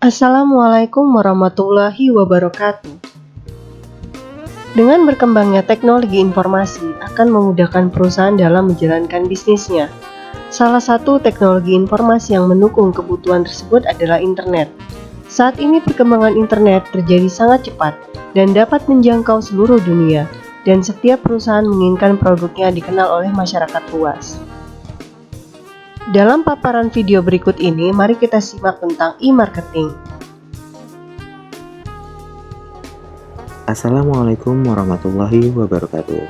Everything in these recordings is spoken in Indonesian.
Assalamualaikum warahmatullahi wabarakatuh. Dengan berkembangnya teknologi informasi akan memudahkan perusahaan dalam menjalankan bisnisnya. Salah satu teknologi informasi yang mendukung kebutuhan tersebut adalah internet. Saat ini perkembangan internet terjadi sangat cepat dan dapat menjangkau seluruh dunia, dan setiap perusahaan menginginkan produknya dikenal oleh masyarakat luas. Dalam paparan video berikut ini, mari kita simak tentang e-marketing. Assalamualaikum warahmatullahi wabarakatuh.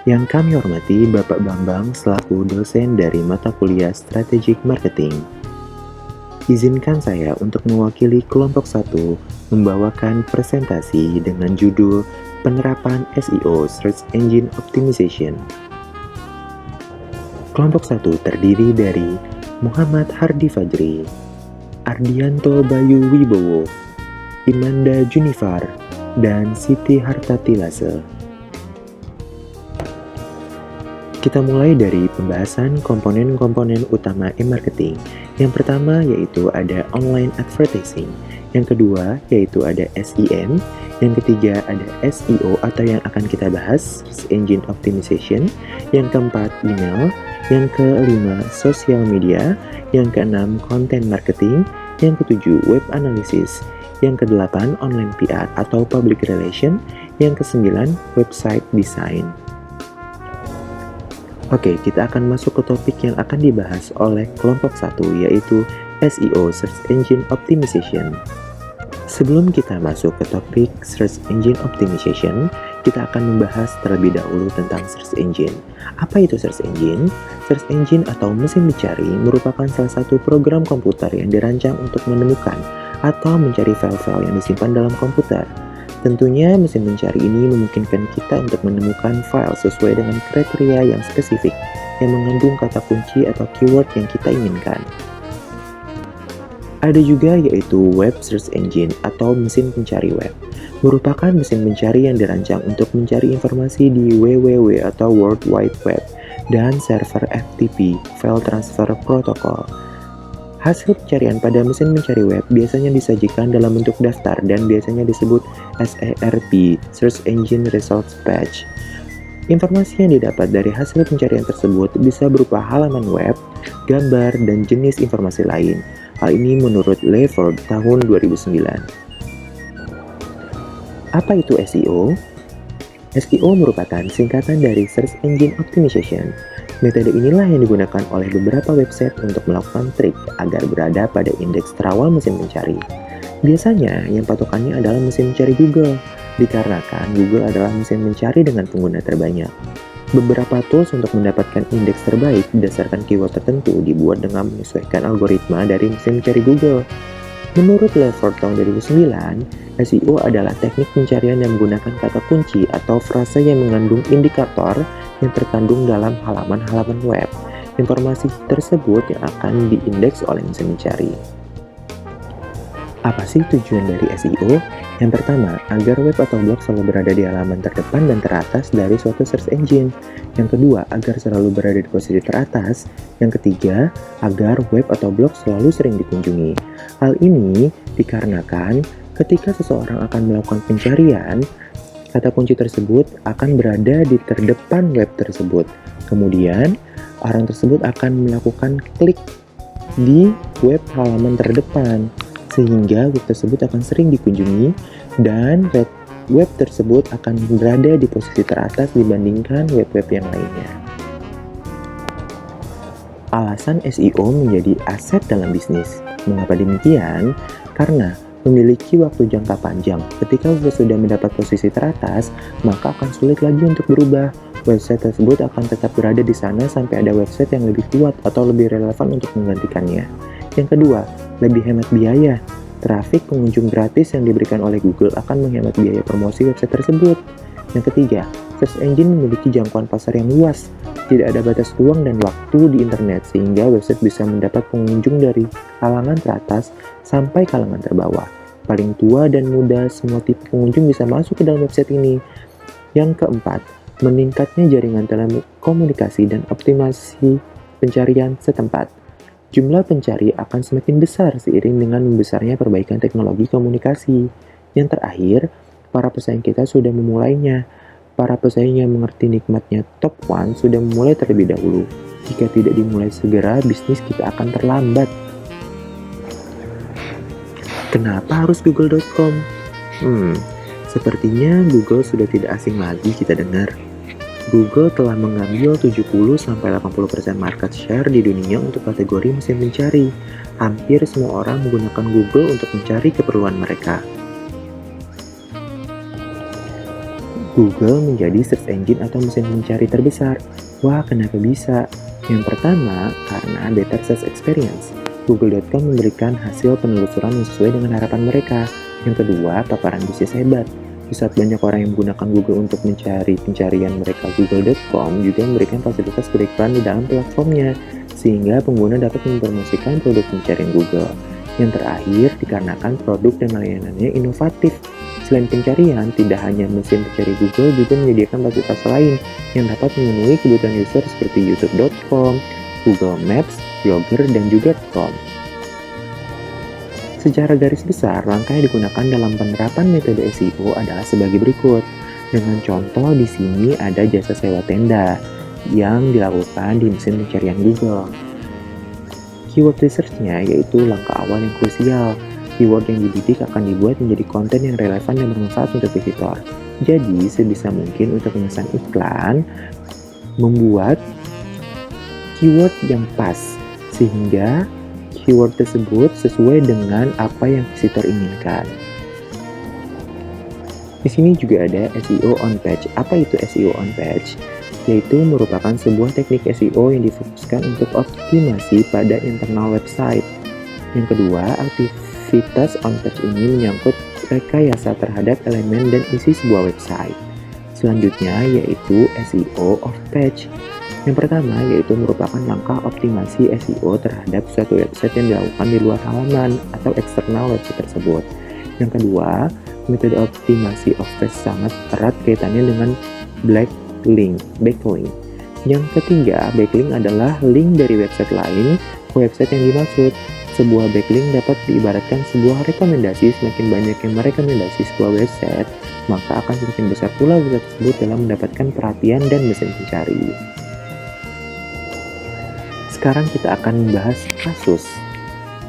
Yang kami hormati Bapak Bambang selaku dosen dari mata kuliah Strategic Marketing. Izinkan saya untuk mewakili kelompok 1 membawakan presentasi dengan judul Penerapan SEO Search Engine Optimization. Kelompok 1 terdiri dari Muhammad Hardi Fajri, Ardianto Bayu Wibowo, Imanda Junifar, dan Siti Hartatilase. Kita mulai dari pembahasan komponen-komponen utama e-marketing. Yang pertama yaitu ada online advertising, yang kedua yaitu ada SEM, yang ketiga ada SEO atau yang akan kita bahas, Search Engine Optimization, yang keempat email, yang kelima social media, yang keenam content marketing, yang ketujuh web analysis, yang kedelapan online PR atau public relation, yang kesembilan website design. Oke, kita akan masuk ke topik yang akan dibahas oleh kelompok 1 yaitu SEO Search Engine Optimization. Sebelum kita masuk ke topik Search Engine Optimization, kita akan membahas terlebih dahulu tentang Search Engine. Apa itu Search Engine? Search Engine atau mesin pencari merupakan salah satu program komputer yang dirancang untuk menemukan atau mencari file-file yang disimpan dalam komputer. Tentunya mesin pencari ini memungkinkan kita untuk menemukan file sesuai dengan kriteria yang spesifik yang mengandung kata kunci atau keyword yang kita inginkan. Ada juga yaitu Web Search Engine atau mesin pencari web. Merupakan mesin pencari yang dirancang untuk mencari informasi di www atau World Wide Web dan server FTP, File Transfer Protocol. Hasil pencarian pada mesin pencari web biasanya disajikan dalam bentuk daftar dan biasanya disebut SERP, Search Engine Results Page. Informasi yang didapat dari hasil pencarian tersebut bisa berupa halaman web, gambar, dan jenis informasi lain. Hal ini menurut Leverd tahun 2009. Apa itu SEO? SEO merupakan singkatan dari Search Engine Optimization. Metode inilah yang digunakan oleh beberapa website untuk melakukan trik agar berada pada indeks terawal mesin pencari. Biasanya yang patokannya adalah mesin pencari Google, dikarenakan Google adalah mesin pencari dengan pengguna terbanyak. Beberapa tools untuk mendapatkan indeks terbaik berdasarkan keyword tertentu dibuat dengan menyesuaikan algoritma dari mesin pencari Google. Menurut Leverd tahun 2009, SEO adalah teknik pencarian yang menggunakan kata kunci atau frase yang mengandung indikator yang terkandung dalam halaman-halaman web. Informasi tersebut yang akan diindeks oleh mesin pencari. Apa sih tujuan dari SEO? Yang pertama, agar web atau blog selalu berada di halaman terdepan dan teratas dari suatu search engine. Yang kedua, agar selalu berada di posisi teratas. Yang ketiga, agar web atau blog selalu sering dikunjungi. Hal ini dikarenakan ketika seseorang akan melakukan pencarian, kata kunci tersebut akan berada di terdepan web tersebut. Kemudian, orang tersebut akan melakukan klik di web halaman terdepan, sehingga web tersebut akan sering dikunjungi dan web tersebut akan berada di posisi teratas dibandingkan web-web yang lainnya. Alasan SEO menjadi aset dalam bisnis. Mengapa demikian? Karena memiliki waktu jangka panjang. Ketika website sudah mendapat posisi teratas, maka akan sulit lagi untuk berubah. Website tersebut akan tetap berada di sana sampai ada website yang lebih kuat atau lebih relevan untuk menggantikannya. Yang kedua, lebih hemat biaya. Trafik pengunjung gratis yang diberikan oleh Google akan menghemat biaya promosi website tersebut. Yang ketiga, search engine memiliki jangkauan pasar yang luas. Tidak ada batas ruang dan waktu di internet, sehingga website bisa mendapat pengunjung dari kalangan teratas sampai kalangan terbawah. Paling tua dan muda, semua tipe pengunjung bisa masuk ke dalam website ini. Yang keempat, meningkatnya jaringan telekomunikasi dan optimasi pencarian setempat. Jumlah pencari akan semakin besar seiring dengan membesarnya perbaikan teknologi komunikasi. Yang terakhir, para pesaing kita sudah memulainya. Para pesaing yang mengerti nikmatnya top one sudah memulai terlebih dahulu. Jika tidak dimulai segera, bisnis kita akan terlambat. Kenapa harus google.com? Sepertinya Google sudah tidak asing lagi kita dengar. Google telah mengambil 70-80% market share di dunia untuk kategori mesin pencari. Hampir semua orang menggunakan Google untuk mencari keperluan mereka. Google menjadi search engine atau mesin pencari terbesar. Wah, kenapa bisa? Yang pertama, karena better search experience. Google.com memberikan hasil penelusuran yang sesuai dengan harapan mereka. Yang kedua, paparan bisnis hebat. Di saat banyak orang yang menggunakan Google untuk mencari pencarian mereka, Google.com juga memberikan fasilitas beriklan di dalam platformnya, sehingga pengguna dapat mempromosikan produk pencarian Google. Yang terakhir, dikarenakan produk dan layanannya inovatif. Selain pencarian, tidak hanya mesin pencari Google juga menyediakan fasilitas lain yang dapat memenuhi kebutuhan user seperti youtube.com, Google Maps, Blogger, dan juga Chrome. Secara garis besar, langkah yang digunakan dalam penerapan metode SEO adalah sebagai berikut. Dengan contoh di sini ada jasa sewa tenda yang dilakukan di mesin pencarian Google. Keyword research-nya yaitu langkah awal yang krusial. Keyword yang dibidik akan dibuat menjadi konten yang relevan dan bermanfaat untuk visitor. Jadi, sebisa mungkin untuk memesan iklan, membuat keyword yang pas, sehingga keyword tersebut sesuai dengan apa yang visitor inginkan. Di sini juga ada SEO on page. Apa itu SEO on page? Yaitu merupakan sebuah teknik SEO yang difokuskan untuk optimasi pada internal website. Yang kedua, aktivitas on page ini menyangkut rekayasa terhadap elemen dan isi sebuah website. Selanjutnya yaitu SEO off page. Yang pertama yaitu merupakan langkah optimasi SEO terhadap suatu website yang dilakukan di luar halaman atau eksternal website tersebut. Yang kedua, metode optimasi off-page sangat erat kaitannya dengan backlink. Yang ketiga, backlink adalah link dari website lain ke website yang dimaksud. Sebuah backlink dapat diibaratkan sebuah rekomendasi. Semakin banyak yang merekomendasi sebuah website, maka akan semakin besar pula website tersebut dalam mendapatkan perhatian dan mesin pencari. Sekarang kita akan membahas kasus,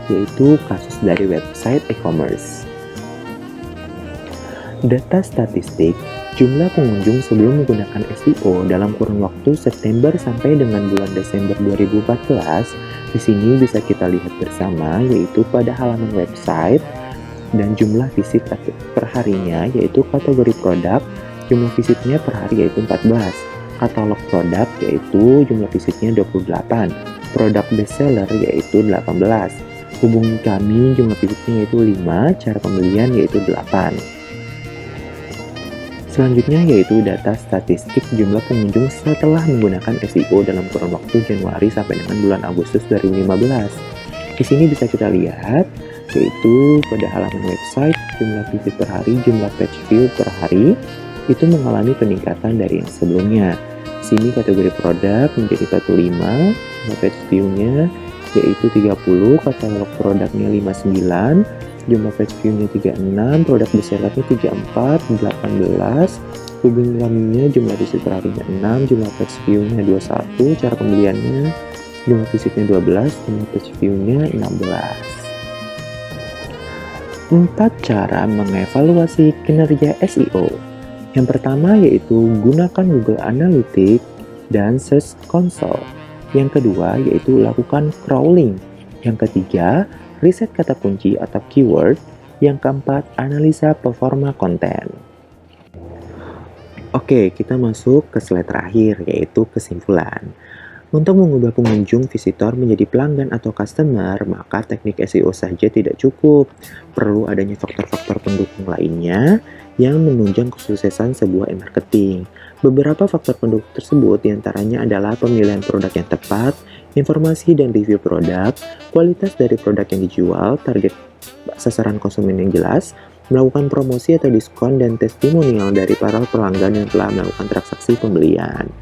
yaitu kasus dari website e-commerce. Data statistik, jumlah pengunjung sebelum menggunakan SEO dalam kurun waktu September sampai dengan bulan Desember 2014, di sini bisa kita lihat bersama, yaitu pada halaman website dan jumlah visit per harinya, yaitu kategori produk, jumlah visitnya per hari yaitu 14, katalog produk yaitu jumlah visitnya 28, produk bestseller yaitu 18. Hubungi kami, jumlah visitnya yaitu 5, cara pembelian yaitu 8. Selanjutnya yaitu data statistik jumlah pengunjung setelah menggunakan SEO dalam kurun waktu Januari sampai dengan bulan Agustus 2015. Di sini bisa kita lihat yaitu pada halaman website jumlah visit per hari, jumlah page view per hari itu mengalami peningkatan dari yang sebelumnya. Sini kategori produk menjadi 45, jumlah page view-nya yaitu 30, katalog produknya 59, jumlah page view-nya 36, produk bestsellernya 34, 18, hubungi kaminya jumlah visit per harinya 6, jumlah page view-nya 21, cara pembeliannya jumlah visitnya 12, jumlah page view-nya 16. 4 cara mengevaluasi kinerja SEO. Yang pertama yaitu gunakan Google Analytics dan Search Console. Yang kedua yaitu lakukan crawling. Yang ketiga, riset kata kunci atau keyword. Yang keempat, analisa performa konten. Oke, kita masuk ke slide terakhir yaitu kesimpulan. Untuk mengubah pengunjung visitor menjadi pelanggan atau customer, maka teknik SEO saja tidak cukup. Perlu adanya faktor-faktor pendukung lainnya yang menunjang kesuksesan sebuah e-marketing. Beberapa faktor pendukung tersebut diantaranya adalah pemilihan produk yang tepat, informasi dan review produk, kualitas dari produk yang dijual, target sasaran konsumen yang jelas, melakukan promosi atau diskon, dan testimonial dari para pelanggan yang telah melakukan transaksi pembelian.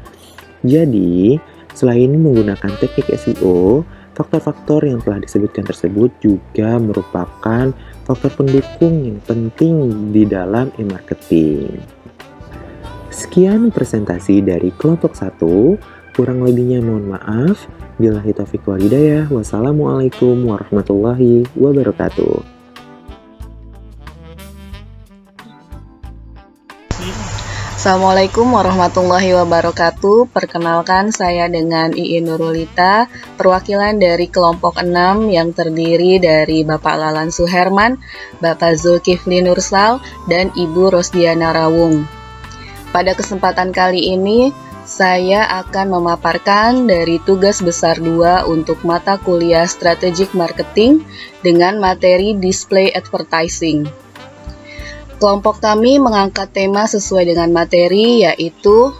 Jadi, selain menggunakan teknik SEO, Faktor-faktor yang telah disebutkan tersebut juga merupakan faktor pendukung yang penting di dalam e-marketing. Sekian presentasi dari kelompok 1, kurang lebihnya mohon maaf. Billahi taufiq wal hidayah. Wassalamualaikum warahmatullahi wabarakatuh. Assalamualaikum warahmatullahi wabarakatuh. Perkenalkan, saya dengan Iin Nurulita, perwakilan dari kelompok 6 yang terdiri dari Bapak Lalan Suherman, Bapak Zulkifli Nursal, dan Ibu Rosdiana Rawung. Pada kesempatan kali ini, saya akan memaparkan dari tugas besar 2 untuk mata kuliah Strategic Marketing dengan materi Display Advertising. Kelompok kami mengangkat tema sesuai dengan materi, yaitu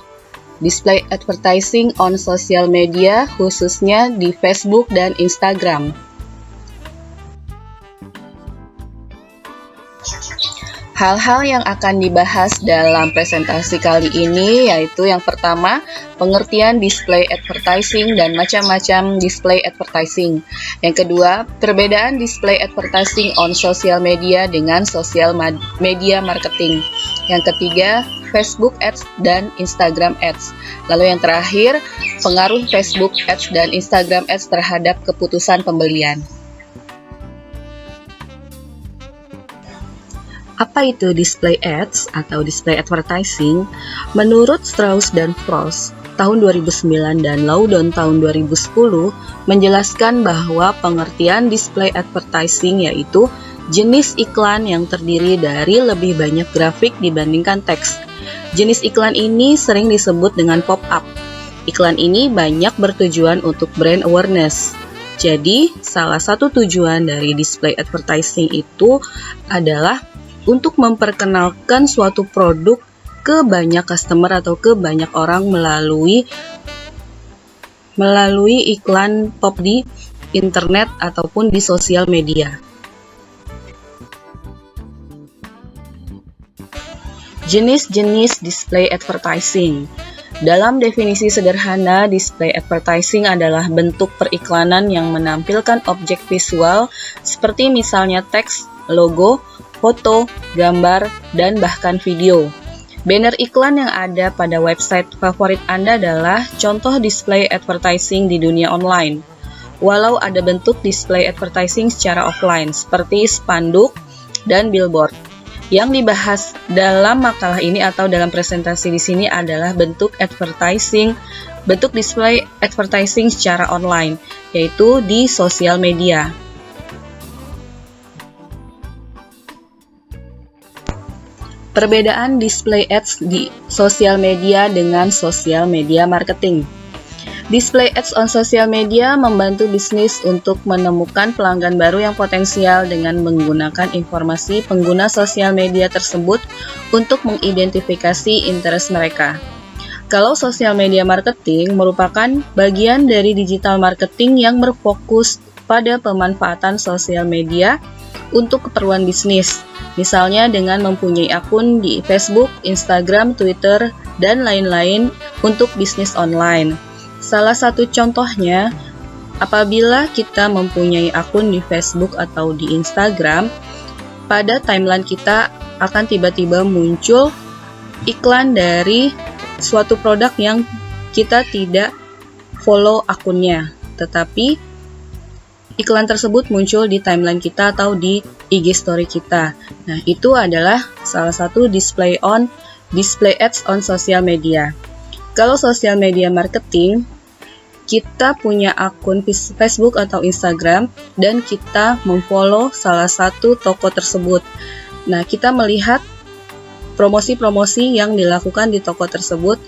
Display Advertising on Social Media, khususnya di Facebook dan Instagram. Hal-hal yang akan dibahas dalam presentasi kali ini yaitu yang pertama, pengertian display advertising dan macam-macam display advertising. Yang kedua, perbedaan display advertising on social media dengan social media marketing. Yang ketiga, Facebook Ads dan Instagram Ads. Lalu yang terakhir, pengaruh Facebook Ads dan Instagram Ads terhadap keputusan pembelian. Apa itu display ads atau display advertising? Menurut Strauss dan Frost tahun 2009 dan Loudon tahun 2010 menjelaskan bahwa pengertian display advertising yaitu jenis iklan yang terdiri dari lebih banyak grafik dibandingkan teks. Jenis iklan ini sering disebut dengan pop-up. Iklan ini banyak bertujuan untuk brand awareness. Jadi, salah satu tujuan dari display advertising itu adalah untuk memperkenalkan suatu produk ke banyak customer atau ke banyak orang melalui iklan pop di internet ataupun di sosial media. Jenis-jenis display advertising. Dalam definisi sederhana, display advertising adalah bentuk periklanan yang menampilkan objek visual seperti misalnya teks, logo, foto, gambar, dan bahkan video. Banner iklan yang ada pada website favorit Anda adalah contoh display advertising di dunia online. Walau ada bentuk display advertising secara offline, seperti spanduk dan billboard. Yang dibahas dalam makalah ini atau dalam presentasi di sini adalah bentuk display advertising secara online, yaitu di sosial media. Perbedaan display ads di sosial media dengan sosial media marketing. Display ads on social media membantu bisnis untuk menemukan pelanggan baru yang potensial dengan menggunakan informasi pengguna sosial media tersebut untuk mengidentifikasi interest mereka. Kalau sosial media marketing merupakan bagian dari digital marketing yang berfokus pada pemanfaatan sosial media untuk keperluan bisnis. Misalnya dengan mempunyai akun di Facebook, Instagram, Twitter, dan lain-lain untuk bisnis online. Salah satu contohnya, apabila kita mempunyai akun di Facebook atau di Instagram, pada timeline kita akan tiba-tiba muncul iklan dari suatu produk yang kita tidak follow akunnya, tetapi iklan tersebut muncul di timeline kita atau di IG story kita. Nah, itu adalah salah satu display ads on social media. Kalau social media marketing, kita punya akun Facebook atau Instagram dan kita memfollow salah satu toko tersebut. Nah, kita melihat promosi-promosi yang dilakukan di toko tersebut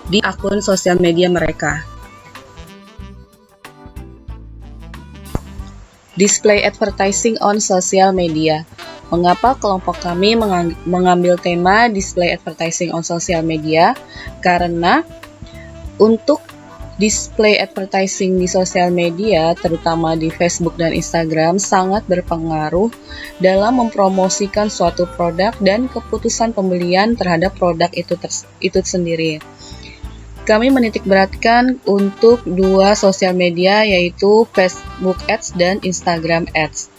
di akun sosial media mereka. Display advertising on social media. Mengapa kelompok kami mengambil tema display advertising on social media? Karena untuk display advertising di sosial media, terutama di Facebook dan Instagram, sangat berpengaruh dalam mempromosikan suatu produk dan keputusan pembelian terhadap produk itu sendiri. kami menitikberatkan untuk dua sosial media yaitu Facebook Ads dan Instagram Ads.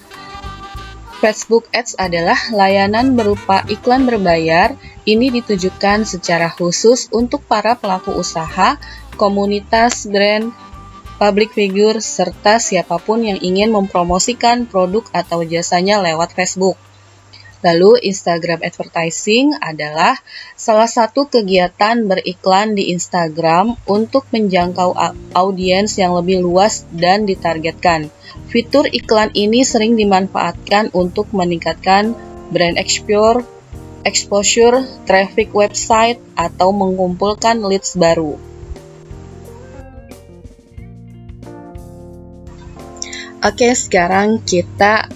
Facebook Ads adalah layanan berupa iklan berbayar. Ini ditujukan secara khusus untuk para pelaku usaha, komunitas, brand, public figure, serta siapapun yang ingin mempromosikan produk atau jasanya lewat Facebook. Lalu Instagram Advertising adalah salah satu kegiatan beriklan di Instagram untuk menjangkau audiens yang lebih luas dan ditargetkan. Fitur iklan ini sering dimanfaatkan untuk meningkatkan brand exposure, traffic website, atau mengumpulkan leads baru. Oke, sekarang kita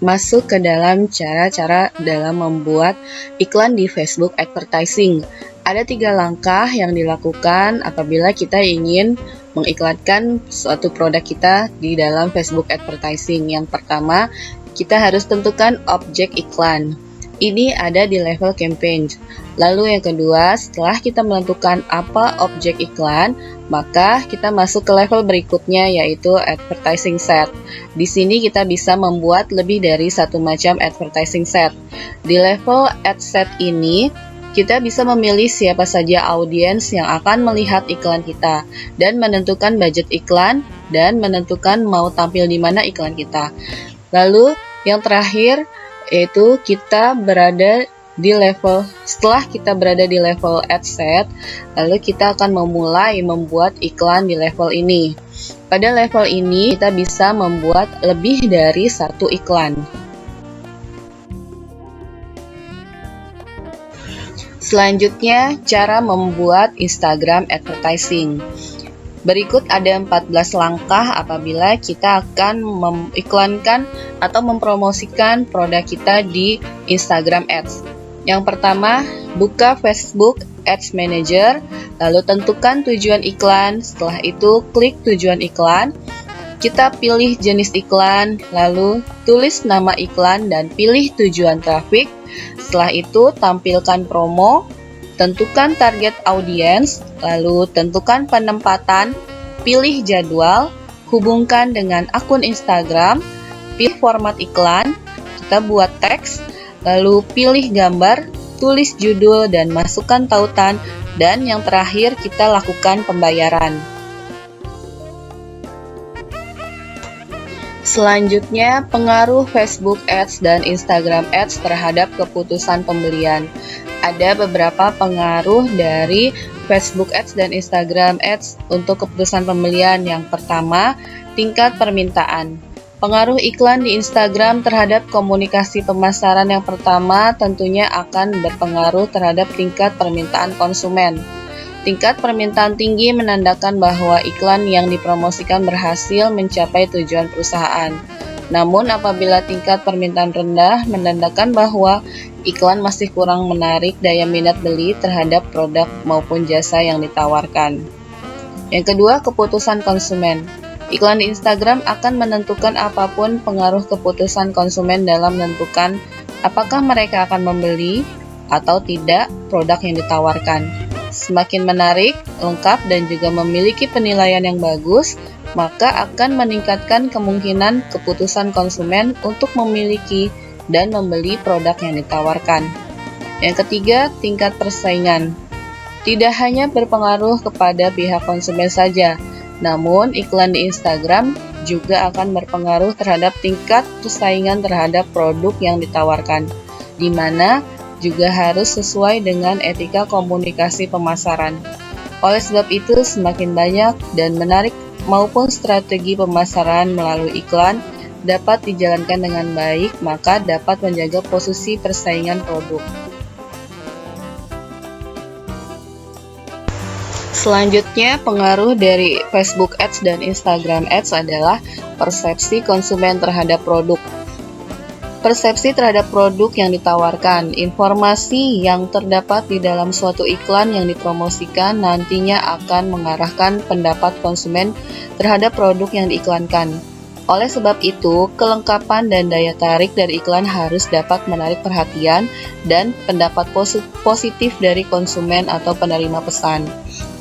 masuk ke dalam cara-cara dalam membuat iklan di Facebook Advertising. Ada 3 langkah yang dilakukan apabila kita ingin mengiklankan suatu produk kita di dalam Facebook Advertising. Yang pertama, kita harus tentukan objek iklan. Ini ada di level campaign. Lalu yang kedua, setelah kita menentukan apa objek iklan, maka kita masuk ke level berikutnya yaitu advertising set. Di sini kita bisa membuat lebih dari satu macam advertising set. Di level ad set ini, kita bisa memilih siapa saja audiens yang akan melihat iklan kita dan menentukan budget iklan dan menentukan mau tampil di mana iklan kita. Lalu yang terakhir yaitu setelah kita berada di level ad set, lalu kita akan memulai membuat iklan di level ini. Pada level ini kita bisa membuat lebih dari satu iklan. Selanjutnya, cara membuat Instagram Advertising. Berikut ada 14 langkah apabila kita akan mengiklankan atau mempromosikan produk kita di Instagram Ads. Yang pertama, buka Facebook Ads Manager, lalu tentukan tujuan iklan. Setelah itu, klik tujuan iklan. Kita pilih jenis iklan, lalu tulis nama iklan dan pilih tujuan traffic. Setelah itu, tampilkan promo. Tentukan target audience, lalu tentukan penempatan, pilih jadwal, hubungkan dengan akun Instagram, pilih format iklan, kita buat teks, lalu pilih gambar, tulis judul dan masukkan tautan, dan yang terakhir kita lakukan pembayaran. Selanjutnya, pengaruh Facebook Ads dan Instagram Ads terhadap keputusan pembelian. Ada beberapa pengaruh dari Facebook Ads dan Instagram Ads untuk keputusan pembelian. Yang pertama, tingkat permintaan. Pengaruh iklan di Instagram terhadap komunikasi pemasaran yang pertama tentunya akan berpengaruh terhadap tingkat permintaan konsumen. Tingkat permintaan tinggi menandakan bahwa iklan yang dipromosikan berhasil mencapai tujuan perusahaan. Namun apabila tingkat permintaan rendah menandakan bahwa iklan masih kurang menarik daya minat beli terhadap produk maupun jasa yang ditawarkan. Yang kedua, keputusan konsumen. Iklan di Instagram akan menentukan apapun pengaruh keputusan konsumen dalam menentukan apakah mereka akan membeli atau tidak produk yang ditawarkan. Semakin menarik, lengkap, dan juga memiliki penilaian yang bagus, maka akan meningkatkan kemungkinan keputusan konsumen untuk memiliki dan membeli produk yang ditawarkan. Yang ketiga, tingkat persaingan. Tidak hanya berpengaruh kepada pihak konsumen saja, namun iklan di Instagram juga akan berpengaruh terhadap tingkat persaingan terhadap produk yang ditawarkan, di mana juga harus sesuai dengan etika komunikasi pemasaran. Oleh sebab itu, semakin banyak dan menarik maupun strategi pemasaran melalui iklan dapat dijalankan dengan baik, maka dapat menjaga posisi persaingan produk. Selanjutnya, pengaruh dari Facebook Ads dan Instagram Ads adalah persepsi konsumen terhadap produk. Persepsi terhadap produk yang ditawarkan. Informasi yang terdapat di dalam suatu iklan yang dipromosikan nantinya akan mengarahkan pendapat konsumen terhadap produk yang diiklankan. Oleh sebab itu, kelengkapan dan daya tarik dari iklan harus dapat menarik perhatian dan pendapat positif dari konsumen atau penerima pesan.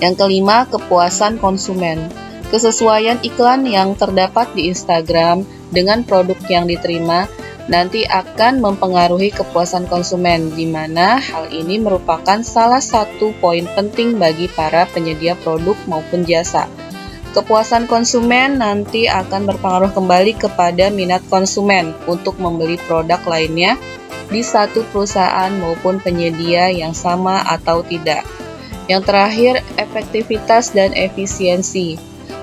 Yang kelima, kepuasan konsumen. Kesesuaian iklan yang terdapat di Instagram dengan produk yang diterima nanti akan mempengaruhi kepuasan konsumen, di mana hal ini merupakan salah satu poin penting bagi para penyedia produk maupun jasa. Kepuasan konsumen nanti akan berpengaruh kembali kepada minat konsumen untuk membeli produk lainnya di satu perusahaan maupun penyedia yang sama atau tidak. Yang terakhir, efektivitas dan efisiensi.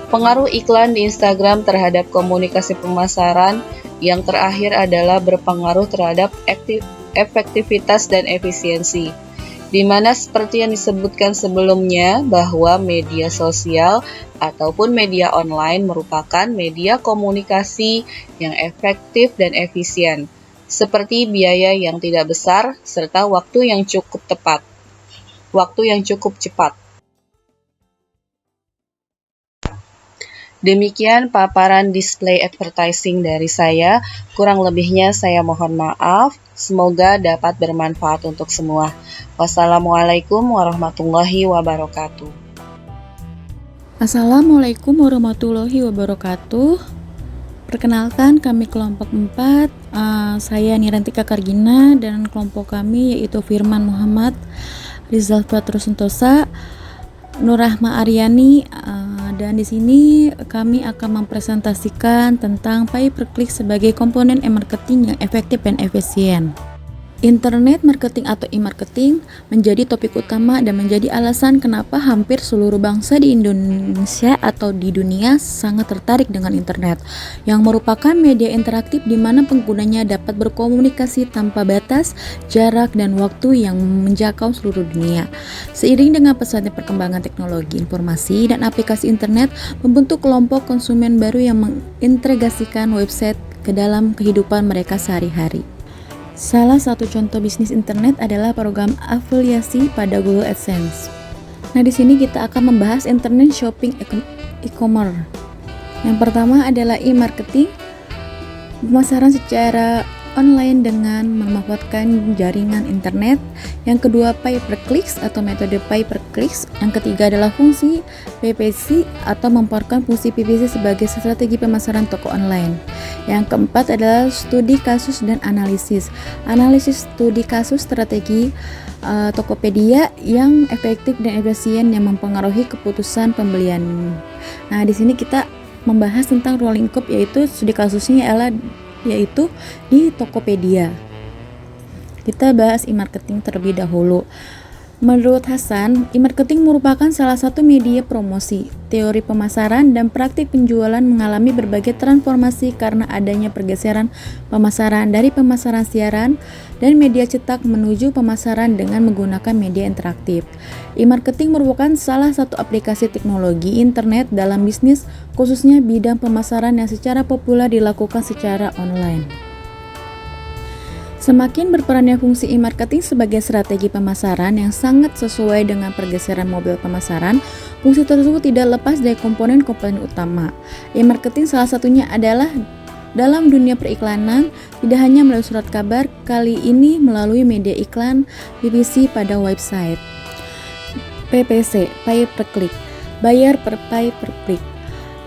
Pengaruh iklan di Instagram terhadap komunikasi pemasaran. Yang terakhir adalah berpengaruh terhadap efektivitas dan efisiensi, di mana seperti yang disebutkan sebelumnya bahwa media sosial ataupun media online merupakan media komunikasi yang efektif dan efisien, seperti biaya yang tidak besar serta waktu yang cukup cepat. Demikian paparan display advertising dari saya. Kurang lebihnya saya mohon maaf. Semoga dapat bermanfaat untuk semua. Wassalamualaikum warahmatullahi wabarakatuh. Assalamualaikum warahmatullahi wabarakatuh. Perkenalkan, kami kelompok 4. Saya Nirantika Kargina dan kelompok kami yaitu Firman Muhammad, Rizal Patro Sentosa, Nurrahma Aryani, dan di sini kami akan mempresentasikan tentang pay per click sebagai komponen e-marketing yang efektif dan efisien. Internet marketing atau e-marketing menjadi topik utama dan menjadi alasan kenapa hampir seluruh bangsa di Indonesia atau di dunia sangat tertarik dengan internet, yang merupakan media interaktif di mana penggunanya dapat berkomunikasi tanpa batas, jarak, dan waktu yang menjangkau seluruh dunia. Seiring dengan pesatnya perkembangan teknologi informasi dan aplikasi internet, membentuk kelompok konsumen baru yang mengintegrasikan website ke dalam kehidupan mereka sehari-hari. Salah satu contoh bisnis internet adalah program afiliasi pada Google AdSense. Nah, di sini kita akan membahas internet shopping e-commerce. Yang pertama adalah e-marketing, pemasaran secara online dengan memanfaatkan jaringan internet. Yang kedua, pay per clicks atau metode pay per clicks. Yang ketiga adalah fungsi PPC atau memperkuat fungsi PPC sebagai strategi pemasaran toko online. Yang keempat adalah studi kasus dan analisis. Analisis studi kasus strategi Tokopedia yang efektif dan efisien yang mempengaruhi keputusan pembelian. Nah, di sini kita membahas tentang rolling curve, yaitu studi kasusnya yaitu di Tokopedia. Kita bahas e-marketing terlebih dahulu. Menurut Hasan, e-marketing merupakan salah satu media promosi. Teori pemasaran dan praktik penjualan mengalami berbagai transformasi karena adanya pergeseran pemasaran dari pemasaran siaran dan media cetak menuju pemasaran dengan menggunakan media interaktif. E-marketing merupakan salah satu aplikasi teknologi internet dalam bisnis, khususnya bidang pemasaran yang secara populer dilakukan secara online. Semakin berperannya fungsi e-marketing sebagai strategi pemasaran yang sangat sesuai dengan pergeseran model pemasaran, fungsi tersebut tidak lepas dari komponen-komponen utama. E-marketing salah satunya adalah dalam dunia periklanan, tidak hanya melalui surat kabar, kali ini melalui media iklan PPC pada website. PPC, pay per click, bayar per pay per click.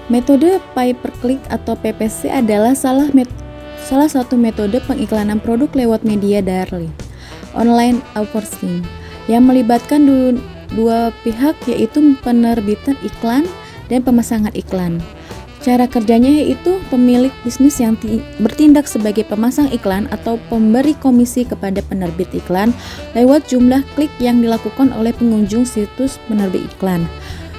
Metode pay per click atau PPC adalah salah satu metode pengiklanan produk lewat media daring, online advertising, yang melibatkan dua pihak, yaitu penerbitan iklan dan pemasangan iklan. Cara kerjanya yaitu pemilik bisnis yang bertindak sebagai pemasang iklan atau pemberi komisi kepada penerbit iklan lewat jumlah klik yang dilakukan oleh pengunjung situs penerbit iklan.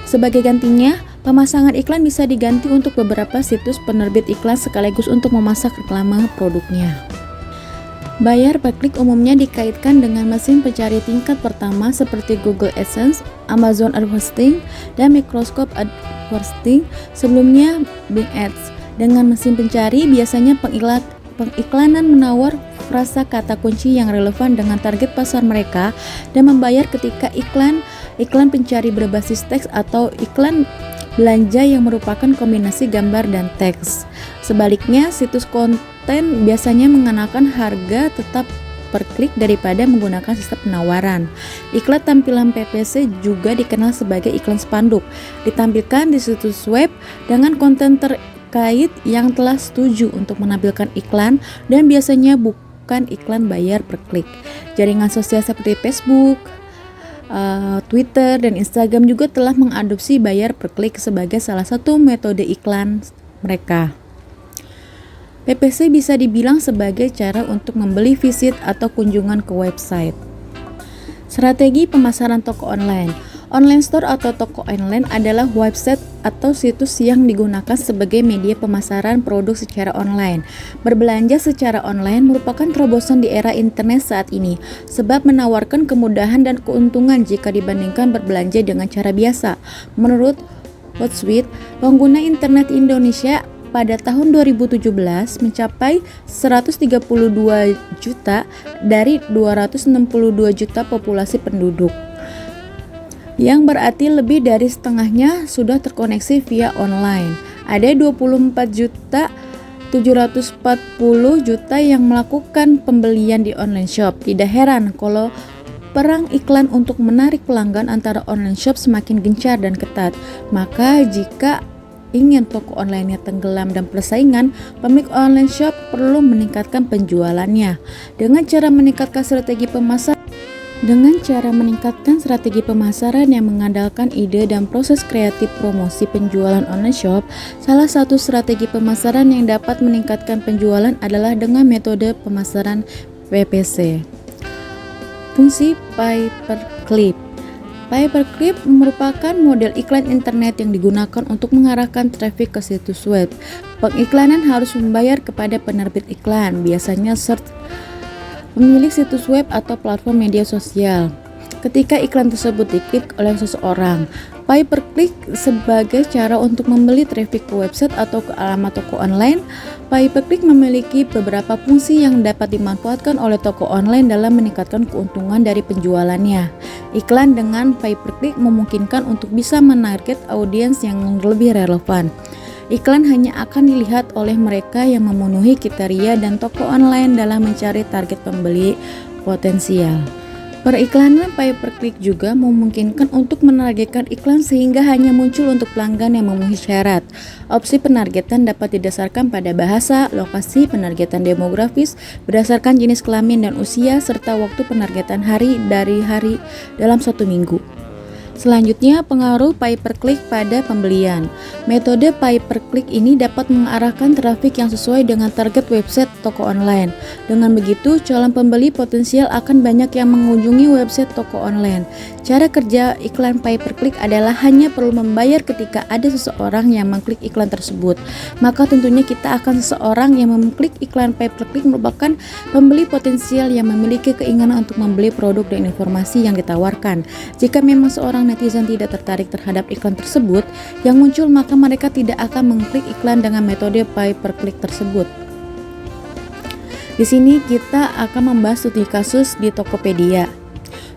Sebagai gantinya, pemasangan iklan bisa diganti untuk beberapa situs penerbit iklan sekaligus untuk memasang reklame produknya. Bayar per klik umumnya dikaitkan dengan mesin pencari tingkat pertama seperti Google AdSense, Amazon Advertising, dan Microsoft Advertising, sebelumnya Bing Ads. Dengan mesin pencari, biasanya pengiklanan menawar frasa kata kunci yang relevan dengan target pasar mereka dan membayar ketika iklan pencari berbasis teks atau iklan belanja yang merupakan kombinasi gambar dan teks. Sebaliknya, situs konten biasanya mengenakan harga tetap per klik daripada menggunakan sistem penawaran. Iklan tampilan PPC juga dikenal sebagai iklan spanduk, ditampilkan di situs web dengan konten terkait yang telah setuju untuk menampilkan iklan dan biasanya bukan iklan bayar per klik. Jaringan sosial seperti Facebook, Twitter, dan Instagram juga telah mengadopsi bayar per klik sebagai salah satu metode iklan mereka. PPC bisa dibilang sebagai cara untuk membeli visit atau kunjungan ke website. Strategi pemasaran toko online. Online store atau toko online adalah website atau situs yang digunakan sebagai media pemasaran produk secara online. Berbelanja secara online merupakan terobosan di era internet saat ini, sebab menawarkan kemudahan dan keuntungan jika dibandingkan berbelanja dengan cara biasa. Menurut Hootsuite, pengguna internet Indonesia pada tahun 2017 mencapai 132 juta dari 262 juta populasi penduduk, yang berarti lebih dari setengahnya sudah terkoneksi via online. Ada 24 juta 740 juta yang melakukan pembelian di online shop. Tidak heran kalau perang iklan untuk menarik pelanggan antara online shop semakin gencar dan ketat. Maka jika ingin toko online-nya tenggelam dan persaingan, pemilik online shop perlu meningkatkan penjualannya dengan cara meningkatkan strategi pemasaran yang mengandalkan ide dan proses kreatif promosi penjualan online shop. Salah satu strategi pemasaran yang dapat meningkatkan penjualan adalah dengan metode pemasaran PPC. Fungsi pay per click. Pay per click merupakan model iklan internet yang digunakan untuk mengarahkan traffic ke situs web. Pengiklanan harus membayar kepada penerbit iklan, biasanya search pemilik situs web atau platform media sosial. Ketika iklan tersebut diklik oleh seseorang, pay per click sebagai cara untuk membeli traffic ke website atau ke alamat toko online. Pay per click memiliki beberapa fungsi yang dapat dimanfaatkan oleh toko online dalam meningkatkan keuntungan dari penjualannya. Iklan dengan pay per click memungkinkan untuk bisa menarget audiens yang lebih relevan. Iklan hanya akan dilihat oleh mereka yang memenuhi kriteria dan toko online dalam mencari target pembeli potensial. Periklanan pay per click juga memungkinkan untuk menargetkan iklan sehingga hanya muncul untuk pelanggan yang memenuhi syarat. Opsi penargetan dapat didasarkan pada bahasa, lokasi, penargetan demografis, berdasarkan jenis kelamin dan usia, serta waktu penargetan hari dari hari dalam 1 minggu. Selanjutnya, pengaruh pay per click pada pembelian. Metode pay per click ini dapat mengarahkan trafik yang sesuai dengan target website toko online. Dengan begitu, calon pembeli potensial akan banyak yang mengunjungi website toko online. Cara kerja iklan pay per click adalah hanya perlu membayar ketika ada seseorang yang mengklik iklan tersebut. Maka tentunya kita akan seseorang yang mengklik iklan pay per click merupakan pembeli potensial yang memiliki keinginan untuk membeli produk dan informasi yang ditawarkan. Jika memang seorang netizen tidak tertarik terhadap iklan tersebut yang muncul, maka mereka tidak akan mengklik iklan dengan metode pay per click tersebut. Di sini kita akan membahas studi kasus di Tokopedia.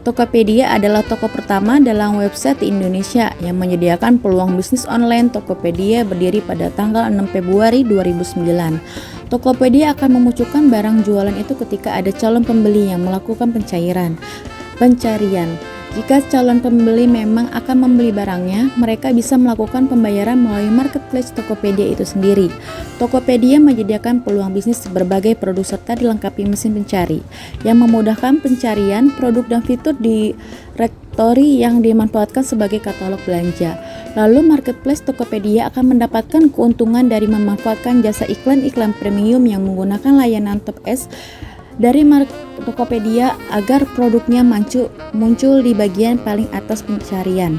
Tokopedia adalah toko pertama dalam website di Indonesia yang menyediakan peluang bisnis online. Tokopedia berdiri pada tanggal 6 Februari 2009. Tokopedia akan memunculkan barang jualan itu ketika ada calon pembeli yang melakukan pencarian. Jika calon pembeli memang akan membeli barangnya, mereka bisa melakukan pembayaran melalui marketplace Tokopedia itu sendiri. Tokopedia menyediakan peluang bisnis berbagai produk serta dilengkapi mesin pencari yang memudahkan pencarian produk dan fitur direktori yang dimanfaatkan sebagai katalog belanja. Lalu marketplace Tokopedia akan mendapatkan keuntungan dari memanfaatkan jasa iklan-iklan premium yang menggunakan layanan Top S dari Tokopedia agar produknya muncul di bagian paling atas pencarian.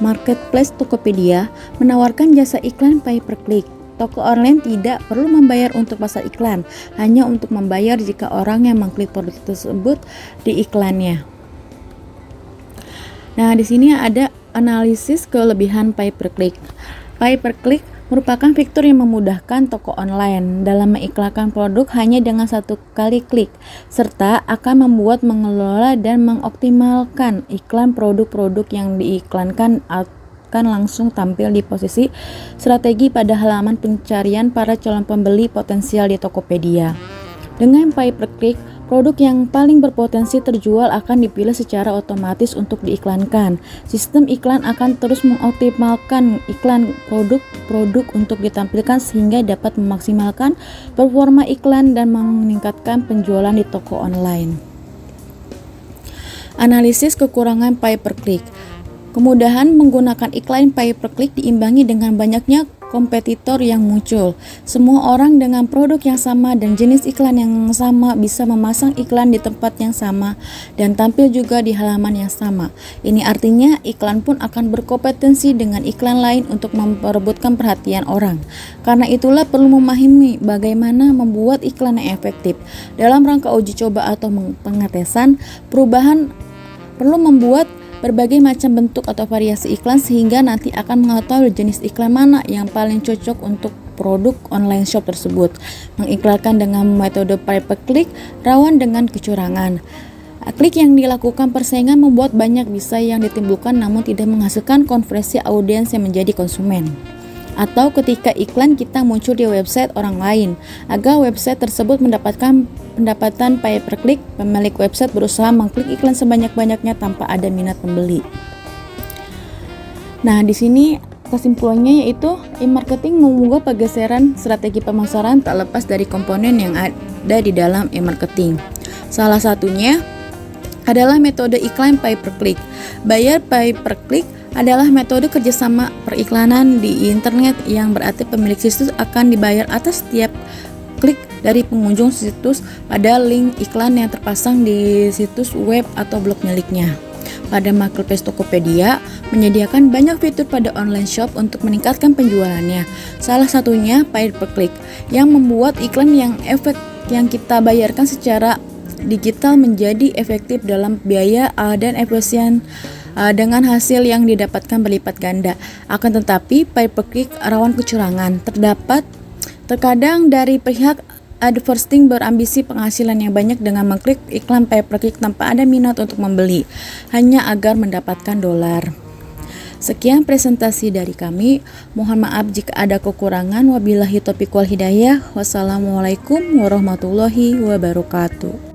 Marketplace Tokopedia menawarkan jasa iklan pay per click. Toko online tidak perlu membayar untuk pasang iklan, hanya untuk membayar jika orang yang mengklik produk tersebut di iklannya. Nah, di sini ada analisis kelebihan pay per click. Pay per click merupakan fitur yang memudahkan toko online dalam mengiklankan produk hanya dengan satu kali klik, serta akan membuat mengelola dan mengoptimalkan iklan produk-produk yang diiklankan akan langsung tampil di posisi strategi pada halaman pencarian para calon pembeli potensial di Tokopedia. Dengan pay per click, Produk yang paling berpotensi terjual akan dipilih secara otomatis untuk diiklankan. Sistem iklan akan terus mengoptimalkan iklan produk-produk untuk ditampilkan sehingga dapat memaksimalkan performa iklan dan meningkatkan penjualan di toko online. Analisis kekurangan pay per click. Kemudahan menggunakan iklan pay per click diimbangi dengan banyaknya kompetitor yang muncul. Semua orang dengan produk yang sama dan jenis iklan yang sama bisa memasang iklan di tempat yang sama dan tampil juga di halaman yang sama. Ini artinya iklan pun akan berkompetensi dengan iklan lain untuk memperebutkan perhatian orang. Karena itulah perlu memahami bagaimana membuat iklan yang efektif. Dalam rangka uji coba atau pengetesan, perubahan perlu membuat berbagai macam bentuk atau variasi iklan sehingga nanti akan mengetahui jenis iklan mana yang paling cocok untuk produk online shop tersebut. Mengiklankan dengan metode pay per click rawan dengan kecurangan. Klik yang dilakukan persaingan membuat banyak bisa yang ditimbulkan namun tidak menghasilkan konversi audiens yang menjadi konsumen. Atau ketika iklan kita muncul di website orang lain, agar website tersebut mendapatkan pendapatan pay per click, pemilik website berusaha mengklik iklan sebanyak-banyaknya tanpa ada minat pembeli. Nah, di sini kesimpulannya yaitu e-marketing membuat pergeseran strategi pemasaran tak lepas dari komponen yang ada di dalam e-marketing. Salah satunya adalah metode iklan pay per click. Bayar pay per click adalah metode kerjasama periklanan di internet yang berarti pemilik situs akan dibayar atas setiap klik dari pengunjung situs pada link iklan yang terpasang di situs web atau blog miliknya. Pada marketplace Tokopedia menyediakan banyak fitur pada online shop untuk meningkatkan penjualannya. Salah satunya pay per click yang membuat iklan yang kita bayarkan secara digital menjadi efektif dalam biaya dan efisien dengan hasil yang didapatkan berlipat ganda. Akan tetapi pay per click rawan kecurangan. Terkadang dari pihak advertising berambisi penghasilan yang banyak dengan mengklik iklan pay per click tanpa ada minat untuk membeli, hanya agar mendapatkan dolar. Sekian presentasi dari kami. Mohon maaf jika ada kekurangan. Wabillahi taufiq wal hidayah. Wassalamualaikum warahmatullahi wabarakatuh.